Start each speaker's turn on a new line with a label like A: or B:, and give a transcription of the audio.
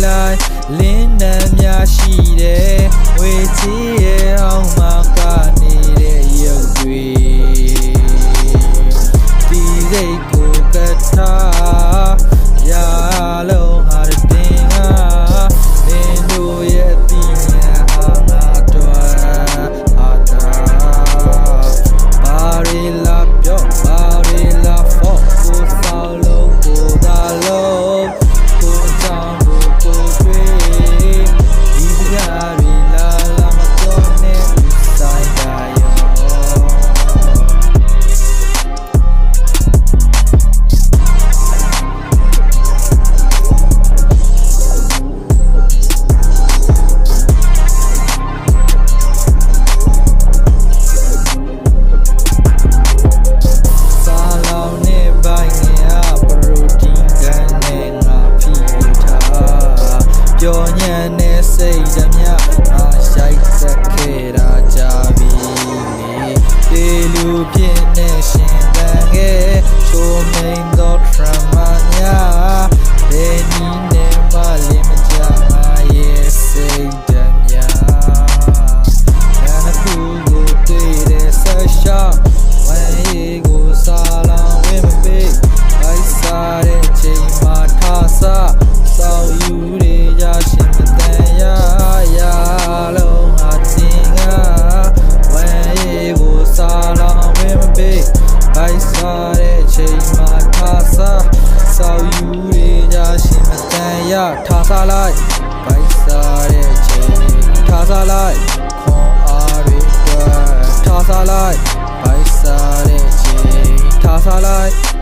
A: လိုက်လင်းနှံများရှိတယ်ဝေချီရဲ့အောင်မှာနေတဲ့ရုပ်တွေဒီစိတ်ကိုကထားရလုံးဟာတင်ငါမင်းတို့ရဲ့အတိညာအားငါတော့ဟာတာဘာရီလာပြောဘာရီလာဖို့ကိုစောက်လို့ကိုသာလို့ကိုကြောင့်ကိုတွေ့ဒီစကားရီလာလာမတော်နဲ့ဆိုင်တာရောပြောညံ့တဲ့စိတ်ဓာတ်များအားရှိုက်သက်ခဲ့တာကြပြီလေလူဖြစ်နေရှင်တန်ခဲ့ချိုးမိန်သော drama များဘယ်နည်းနဲ့မှလည်းမကြငါရဲ့စိတ်ဓာတ်များနာခုကိုတွေ့တဲ့ဆက်ရှောင်းဝမ်းရည်ကိုစားလောင်ဝင်မပေးအိုက်စားတဲ့ချိန်မှာထားစားစောက်ယူရရှင်မတန်ရလုံးဟာတင်ငါဝမ်းရည်ကိုစားလောင်ဝင်မပေးအိုက်စားတဲ့ချိန်မှာထားစားစောက်ယူရရှင်မတန်ရထားစားလိုက်အိုက်စားတဲ့ချိန်ထားစားလိုက်ခွန်အားတွေထားစားလိုက်အိုက်စားတဲ့ချိန်ထားစားလိုက်